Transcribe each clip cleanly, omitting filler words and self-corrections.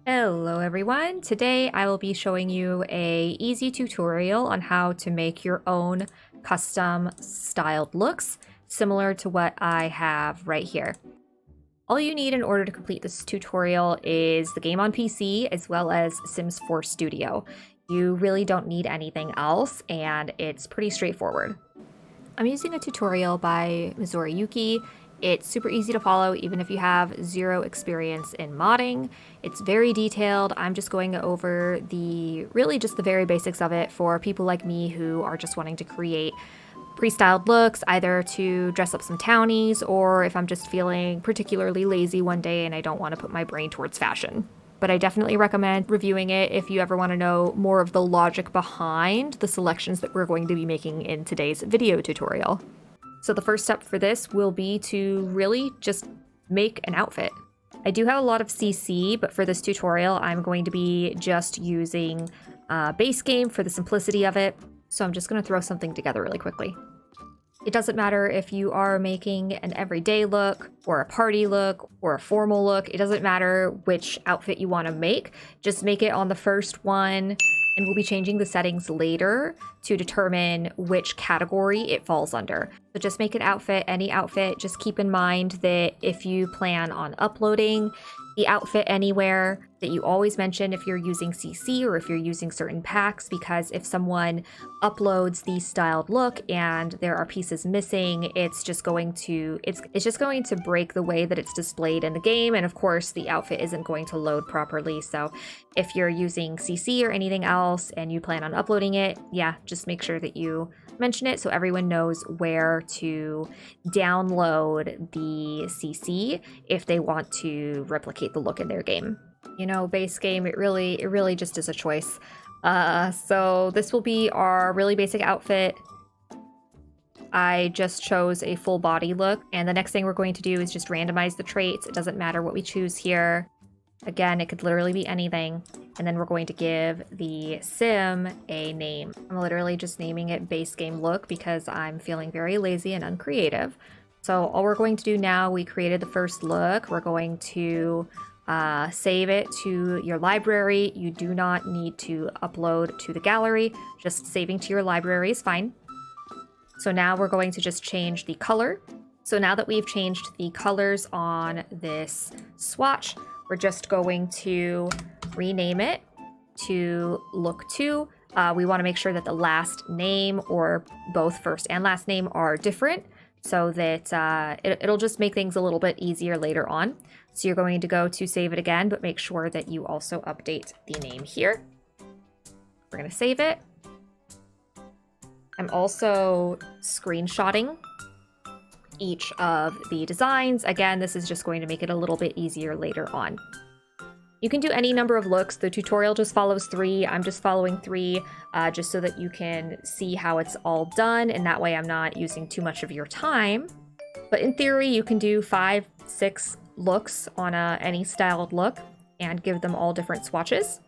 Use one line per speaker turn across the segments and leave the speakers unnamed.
Hello everyone! Today I will be showing you a easy tutorial on how to make your own custom styled looks, similar to what I have right here. All you need in order to complete this tutorial is the game on PC as well as Sims 4 Studio. You really don't need anything else, and it's pretty straightforward. I'm using a tutorial by Mizoriyuki. It's super easy to follow even if you have zero experience in modding. It's very detailed. I'm just going over really just the very basics of it for people like me who are just wanting to create pre-styled looks, either to dress up some townies or if I'm just feeling particularly lazy one day and I don't want to put my brain towards fashion. But I definitely recommend reviewing it if you ever want to know more of the logic behind the selections that we're going to be making in today's video tutorial. So the first step for this will be to really just make an outfit. I do have a lot of CC, but for this tutorial, I'm going to be just using base game for the simplicity of it. So I'm just going to throw something together really quickly. It doesn't matter if you are making an everyday look or a party look or a formal look. It doesn't matter which outfit you want to make. Just make it on the first one, and we'll be changing the settings later to determine which category it falls under. So just make an outfit, any outfit. Just keep in mind that if you plan on uploading the outfit anywhere, that you always mention if you're using CC or if you're using certain packs, because if someone uploads the styled look and there are pieces missing, it's just going to break the way that it's displayed in the game, and of course the outfit isn't going to load properly. So if you're using CC or anything else and you plan on uploading it, yeah, just make sure that you mention it so everyone knows where to download the CC if they want to replicate the look in their game. You know, base game, it really just is a choice. So this will be our really basic outfit. I just chose a full body look, and the next thing we're going to do is just randomize the traits. It doesn't matter what we choose here. Again, it could literally be anything. And then we're going to give the sim a name. I'm literally just naming it base game look because I'm feeling very lazy and uncreative. So all we're going to do now, we created the first look. We're going to save it to your library. You do not need to upload to the gallery. Just saving to your library is fine. So now we're going to just change the color. So now that we've changed the colors on this swatch, we're just going to rename it to look 2. We want to make sure that the last name, or both first and last name, are different so that it'll just make things a little bit easier later on. So you're going to go to save it again, but make sure that you also update the name here. We're going to save it. I'm also screenshotting each of the designs. Again, this is just going to make it a little bit easier later on. You can do any number of looks. The tutorial just follows 3. I'm just following 3 just so that you can see how it's all done, and that way I'm not using too much of your time. But in theory, you can do 5, 6 looks on any styled look and give them all different swatches.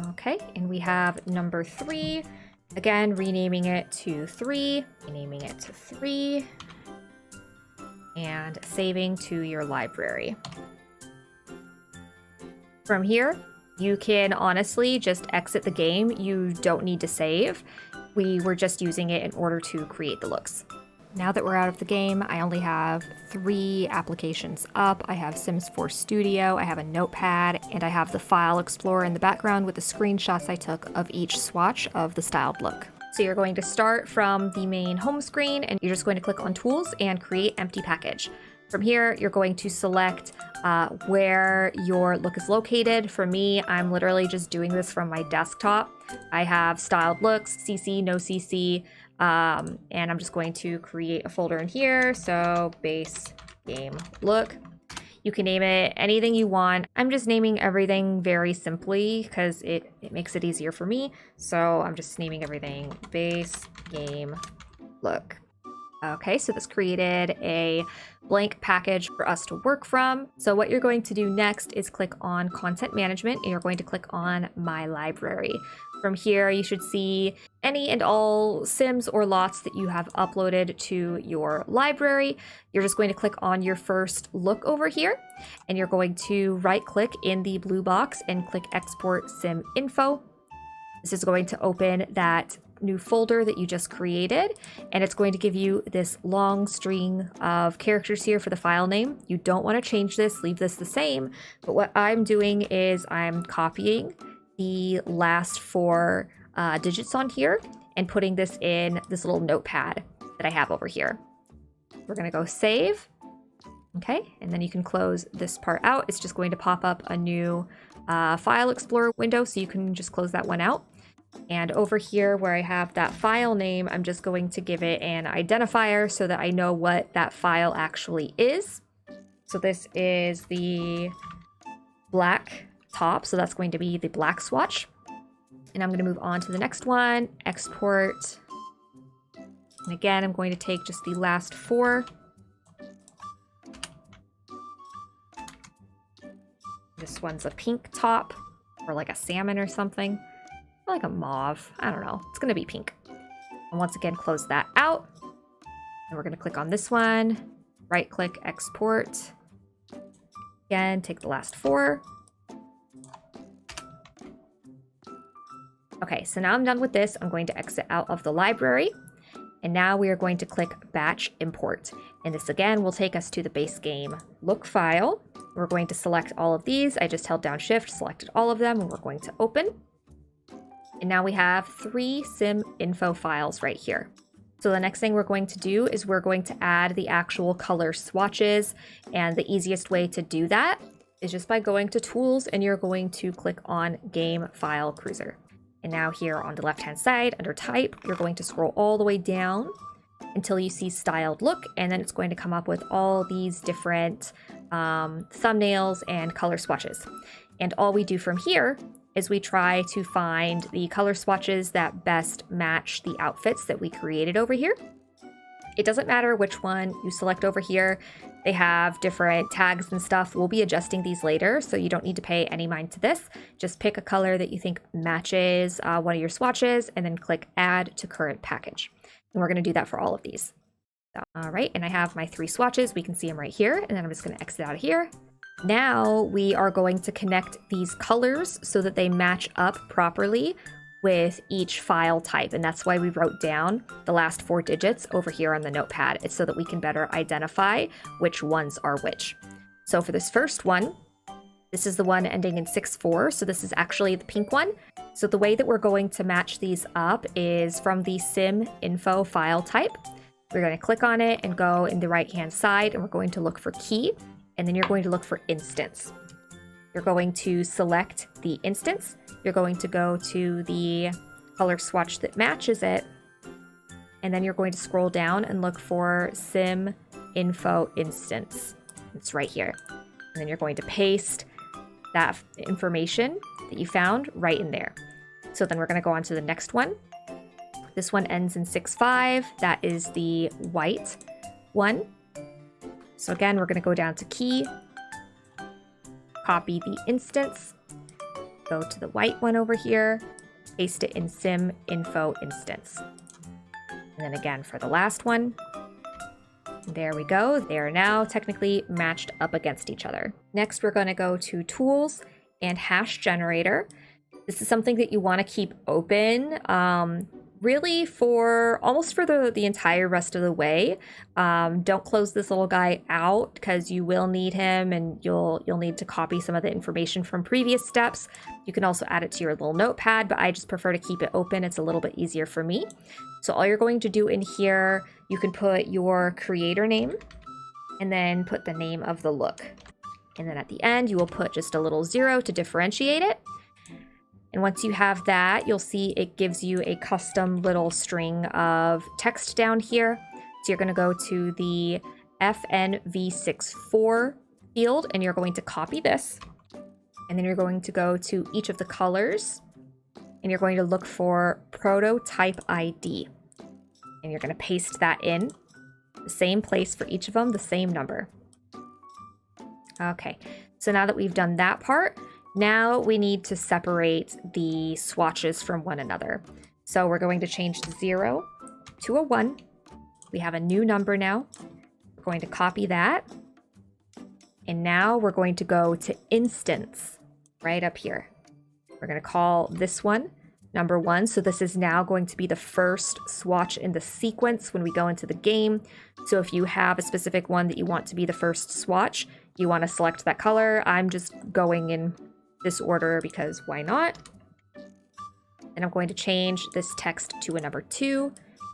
Okay, and we have number 3. Again, renaming it to 3, renaming it to 3, and saving to your library. From here, you can honestly just exit the game. You don't need to save. We were just using it in order to create the looks. Now that we're out of the game, I only have 3 applications up. I have Sims 4 Studio, I have a notepad, and I have the File Explorer in the background with the screenshots I took of each swatch of the styled look. So you're going to start from the main home screen, and you're just going to click on Tools and Create Empty Package. From here, you're going to select where your look is located. For me, I'm literally just doing this from my desktop. I have styled looks, CC, no CC, and I'm just going to create a folder in here. So base game look. You can name it anything you want. I'm just naming everything very simply because it makes it easier for me. So I'm just naming everything base game look. Okay, so this created a blank package for us to work from. So what you're going to do next is click on Content Management, and you're going to click on My Library. From here, you should see any and all sims or lots that you have uploaded to your library. You're just going to click on your first look over here, and you're going to right-click in the blue box and click Export Sim Info. This is going to open that new folder that you just created, and it's going to give you this long string of characters here for the file name. You don't want to change this, leave this the same, but what I'm doing is I'm copying the last 4 digits on here and putting this in this little notepad that I have over here. We're going to go save. Okay, and then you can close this part out. It's just going to pop up a new File Explorer window, so you can just close that one out. And over here where I have that file name, I'm just going to give it an identifier so that I know what that file actually is. So this is the black top, so that's going to be the black swatch. And I'm going to move on to the next one, export. And again, I'm going to take just the last 4. This one's a pink top, or like a salmon or something. Or like a mauve. I don't know. It's going to be pink. And once again, close that out. And we're going to click on this one. Right-click, export. Again, take the last 4. Okay, so now I'm done with this. I'm going to exit out of the library. And now we are going to click Batch Import. And this again will take us to the base game look file. We're going to select all of these. I just held down Shift, selected all of them, and we're going to open. And now we have 3 sim info files right here. So the next thing we're going to do is we're going to add the actual color swatches. And the easiest way to do that is just by going to Tools, and you're going to click on Game File Cruiser. And now here on the left-hand side under Type, you're going to scroll all the way down until you see Styled Look, and then it's going to come up with all these different thumbnails and color swatches. And all we do from here is we try to find the color swatches that best match the outfits that we created over here. It doesn't matter which one you select over here. They have different tags and stuff. We'll be adjusting these later, so you don't need to pay any mind to this. Just pick a color that you think matches one of your swatches, and then click Add to Current Package. And we're going to do that for all of these. So, all right, and I have my 3 swatches. We can see them right here, and then I'm just going to exit out of here. Now we are going to connect these colors so that they match up properly with each file type, and that's why we wrote down the last 4 digits over here on the notepad. It's so that we can better identify which ones are which. So for this first one, this is the one ending in 64, so this is actually the pink one. So the way that we're going to match these up is from the sim info file type. We're going to click on it and go in the right hand side, and we're going to look for key, and then you're going to look for instance. You're going to select the instance. You're going to go to the color swatch that matches it, and then you're going to scroll down and look for sim info instance. It's right here. And then you're going to paste that information that you found right in there. So then we're going to go on to the next one. This one ends in 65. That is the white one. So again, we're going to go down to key, copy the instance, go to the white one over here, paste it in sim info instance. And then again for the last one, there we go. They are now technically matched up against each other. Next, we're going to go to Tools and Hash Generator. This is something that you want to keep open really for almost for the entire rest of the way. Don't close this little guy out because you will need him, and you'll need to copy some of the information from previous steps. You can also add it to your little notepad, but I just prefer to keep it open. It's a little bit easier for me. So all you're going to do in here, you can put your creator name and then put the name of the look. And then at the end, you will put just a little 0 to differentiate it. And once you have that, you'll see it gives you a custom little string of text down here. So you're going to go to the FNV64 field, and you're going to copy this. And then you're going to go to each of the colors, and you're going to look for prototype ID. And you're going to paste that in. the same place for each of them, the same number. Okay, so now that we've done that part, now we need to separate the swatches from one another. So we're going to change the 0 to a 1. We have a new number now. We're going to copy that. And now we're going to go to instance right up here. We're going to call this one number 1. So this is now going to be the first swatch in the sequence when we go into the game. So if you have a specific one that you want to be the first swatch, you want to select that color. I'm just going in this order because why not? And I'm going to change this text to a number 2.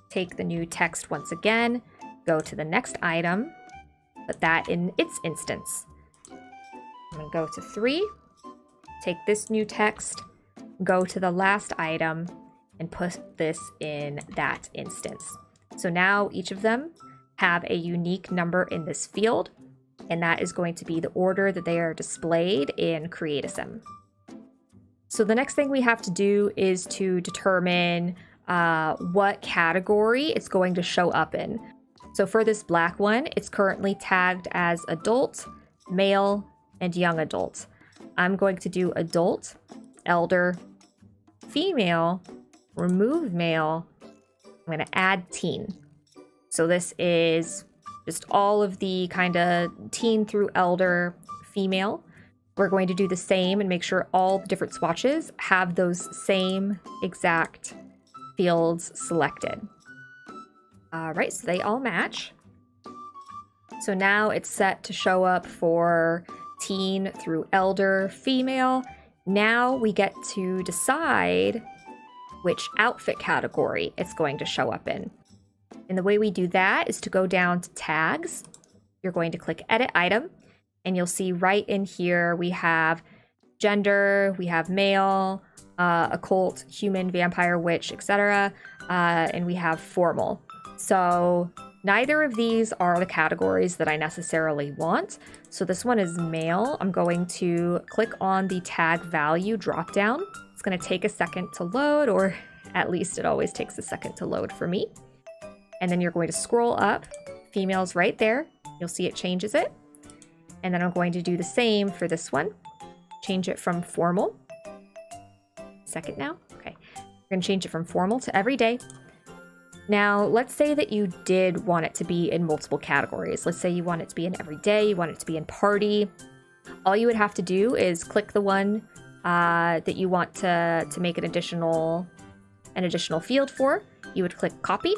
Take the new text once again, go to the next item, put that in its instance. I'm going to go to 3, take this new text, go to the last item, and put this in that instance. So now each of them have a unique number in this field, and that is going to be the order that they are displayed in Create a Sim. So the next thing we have to do is to determine what category it's going to show up in. So for this black one, it's currently tagged as adult, male, and young adult. I'm going to do adult, elder, female, remove male. I'm going to add teen. So this is just all of the kind of teen through elder female. We're going to do the same and make sure all the different swatches have those same exact fields selected. All right, so they all match. So now it's set to show up for teen through elder female. Now we get to decide which outfit category it's going to show up in. And the way we do that is to go down to tags. You're going to click edit item, and you'll see right in here we have gender, we have male, occult, human, vampire, witch, etc. And we have formal. So neither of these are the categories that I necessarily want. So this one is male. I'm going to click on the tag value dropdown. It's going to take a second to load, or at least it always takes a second to load for me. And then you're going to scroll up. Female's right there. You'll see it changes it. And then I'm going to do the same for this one. Change it from formal. Second now. Okay. We're going to change it from formal to everyday. Now, let's say that you did want it to be in multiple categories. Let's say you want it to be in everyday, you want it to be in party. All you would have to do is click the one that you want to make an additional field for. You would click copy.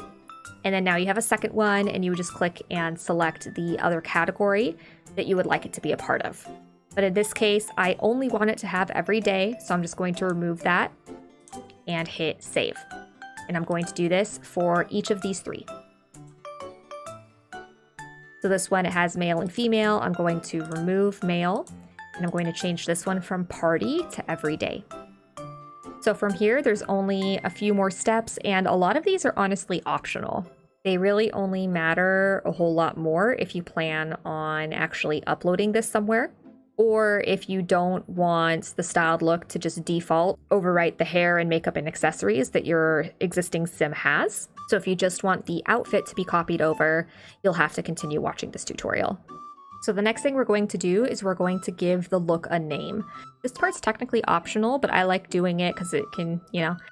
And then now you have a second one, and you would just click and select the other category that you would like it to be a part of. But in this case, I only want it to have every day, so I'm just going to remove that and hit save. And I'm going to do this for each of these 3. So this one, it has male and female. I'm going to remove male, and I'm going to change this one from party to everyday. So from here, there's only a few more steps, and a lot of these are honestly optional. They really only matter a whole lot more if you plan on actually uploading this somewhere, or if you don't want the styled look to just default, overwrite the hair and makeup and accessories that your existing sim has. So if you just want the outfit to be copied over, you'll have to continue watching this tutorial. So the next thing we're going to do is we're going to give the look a name. This part's technically optional, but I like doing it because it can,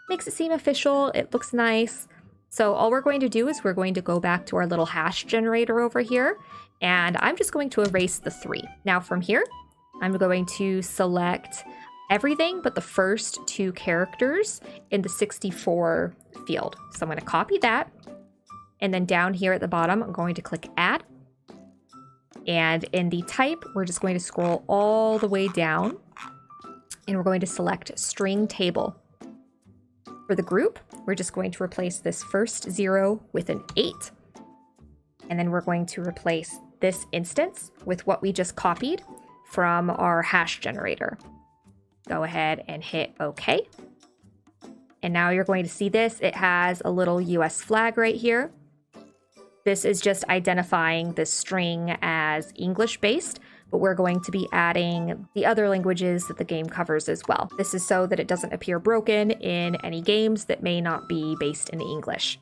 makes it seem official. It looks nice. So all we're going to do is we're going to go back to our little hash generator over here, and I'm just going to erase the 3. Now from here, I'm going to select everything but the first 2 characters in the 64 field. So I'm going to copy that, and then down here at the bottom, I'm going to click add. And in the type, we're just going to scroll all the way down, and we're going to select string table. For the group, we're just going to replace this first 0 with an 8. And then we're going to replace this instance with what we just copied from our hash generator. Go ahead and hit OK. And now you're going to see this. It has a little US flag right here. This is just identifying this string as English-based, but we're going to be adding the other languages that the game covers as well. This is so that it doesn't appear broken in any games that may not be based in English.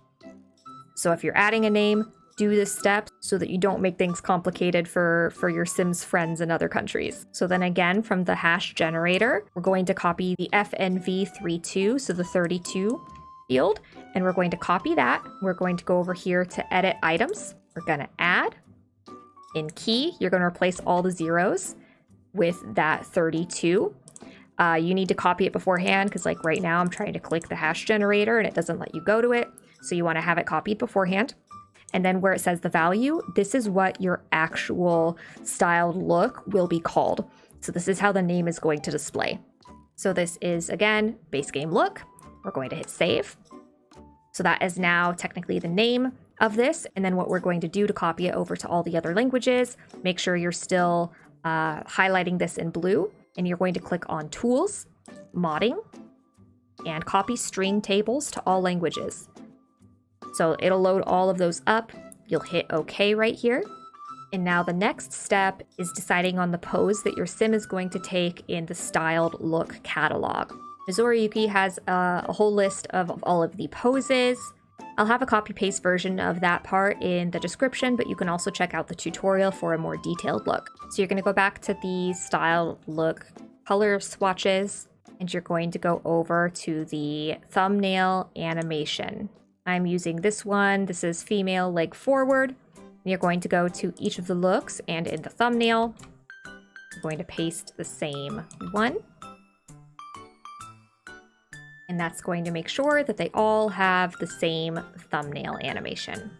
So if you're adding a name, do this step so that you don't make things complicated for your Sims friends in other countries. So then again, from the hash generator, we're going to copy the FNV32, so the 32 field, and we're going to copy that. We're going to go over here to edit items. We're going to add. In key, you're going to replace all the zeros with that 32. You need to copy it beforehand because like right now I'm trying to click the hash generator and it doesn't let you go to it. So you want to have it copied beforehand. And then where it says the value, this is what your actual styled look will be called. So this is how the name is going to display. So this is, again, base game look. We're going to hit save. So that is now technically the name of this. And then what we're going to do to copy it over to all the other languages, make sure you're still highlighting this in blue. And you're going to click on Tools, Modding, and Copy String Tables to all languages. So it'll load all of those up. You'll hit OK right here. And now the next step is deciding on the pose that your sim is going to take in the styled look catalog. Mizorayuki has a whole list of all of the poses. I'll have a copy-paste version of that part in the description, but you can also check out the tutorial for a more detailed look. So you're going to go back to the style look color swatches, and you're going to go over to the thumbnail animation. I'm using this one. This is female leg forward. And you're going to go to each of the looks, and in the thumbnail, you're going to paste the same one. And that's going to make sure that they all have the same thumbnail animation.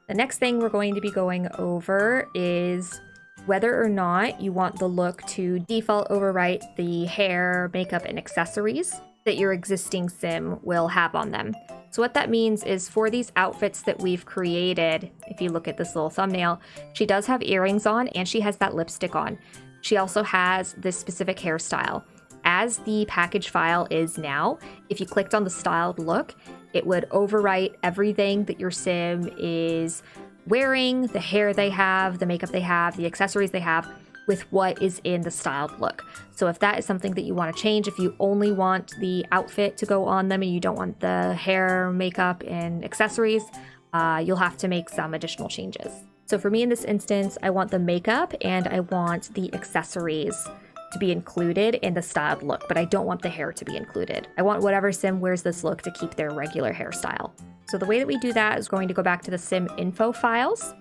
The next thing we're going to be going over is whether or not you want the look to default overwrite the hair, makeup, and accessories that your existing sim will have on them. So what that means is for these outfits that we've created, if you look at this little thumbnail, she does have earrings on and she has that lipstick on. She also has this specific hairstyle. As the package file is now, if you clicked on the styled look, it would overwrite everything that your sim is wearing, the hair they have, the makeup they have, the accessories they have, with what is in the styled look. So if that is something that you want to change, if you only want the outfit to go on them and you don't want the hair, makeup, and accessories, you'll have to make some additional changes. So for me in this instance, I want the makeup and I want the accessories to be included in the styled look, but I don't want the hair to be included. I want whatever sim wears this look to keep their regular hairstyle. So the way that we do that is going to go back to the sim info files,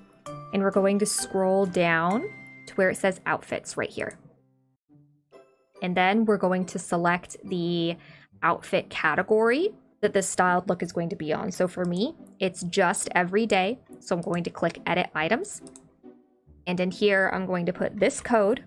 and we're going to scroll down to where it says outfits right here. And then we're going to select the outfit category that this styled look is going to be on. So for me, it's just everyday. So I'm going to click edit items. And in here, I'm going to put this code.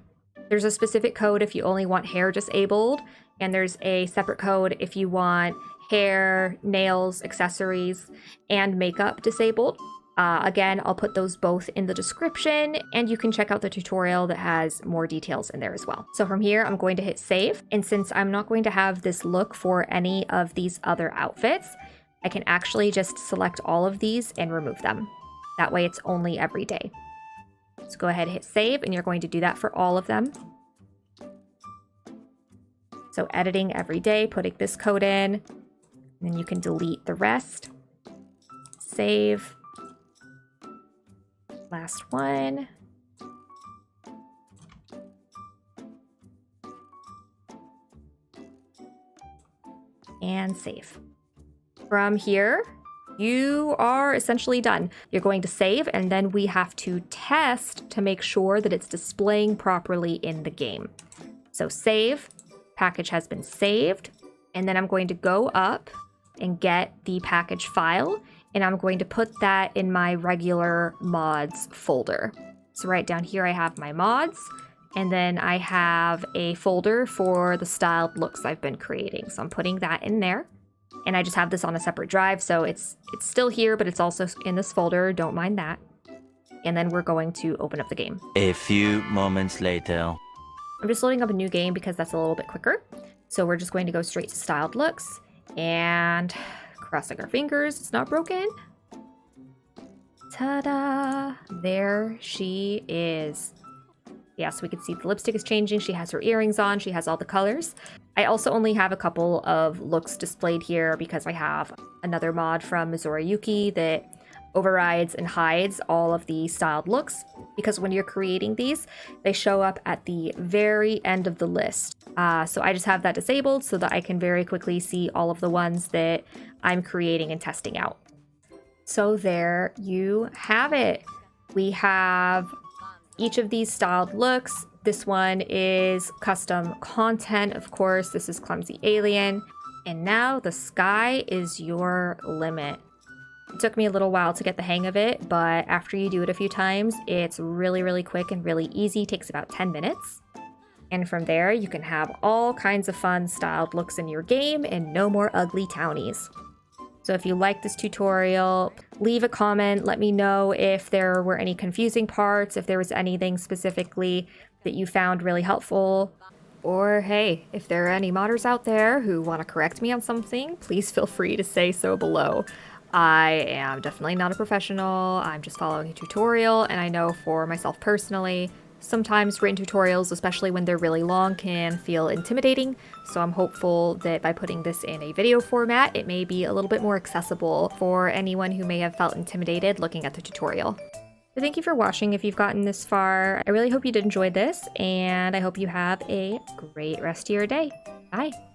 There's a specific code if you only want hair disabled, and there's a separate code if you want hair, nails, accessories, and makeup disabled. Again, I'll put those both in the description, and you can check out the tutorial that has more details in there as well. So from here, I'm going to hit save, and since I'm not going to have this look for any of these other outfits, I can actually just select all of these and remove them. That way it's only every day. So go ahead and hit save, and you're going to do that for all of them. So editing every day, putting this code in, and then you can delete the rest. Save. Last one. And save. From here, you are essentially done. You're going to save, and then we have to test to make sure that it's displaying properly in the game. So save, package has been saved, and then I'm going to go up and get the package file, and I'm going to put that in my regular mods folder. So right down here, I have my mods, and then I have a folder for the styled looks I've been creating. So I'm putting that in there. And I just have this on a separate drive, so it's still here, but it's also in this folder. Don't mind that. And then we're going to open up the game.
A few moments later.
I'm just loading up a new game because that's a little bit quicker. So we're just going to go straight to styled looks and crossing our fingers it's not broken. Ta-da! There she is. Yeah, so we can see the lipstick is changing. She has her earrings on. She has all the colors. I also only have a couple of looks displayed here because I have another mod from Mizorayuki that overrides and hides all of the styled looks, because when you're creating these, they show up at the very end of the list. So I just have that disabled so that I can very quickly see all of the ones that I'm creating and testing out. So there you have it. We have each of these styled looks. This one is custom content, of course. This is Clumsy Alien. And now the sky is your limit. It took me a little while to get the hang of it, but after you do it a few times, it's really, really quick and really easy. It takes about 10 minutes. And from there, you can have all kinds of fun styled looks in your game and no more ugly townies. So if you like this tutorial, leave a comment. Let me know if there were any confusing parts, if there was anything specifically that you found really helpful. Or hey, if there are any modders out there who want to correct me on something, please feel free to say so below. I am definitely not a professional. I'm just following a tutorial, and I know for myself personally, sometimes written tutorials, especially when they're really long, can feel intimidating. So I'm hopeful that by putting this in a video format, it may be a little bit more accessible for anyone who may have felt intimidated looking at the tutorial. So thank you for watching if you've gotten this far. I really hope you did enjoy this, and I hope you have a great rest of your day. Bye!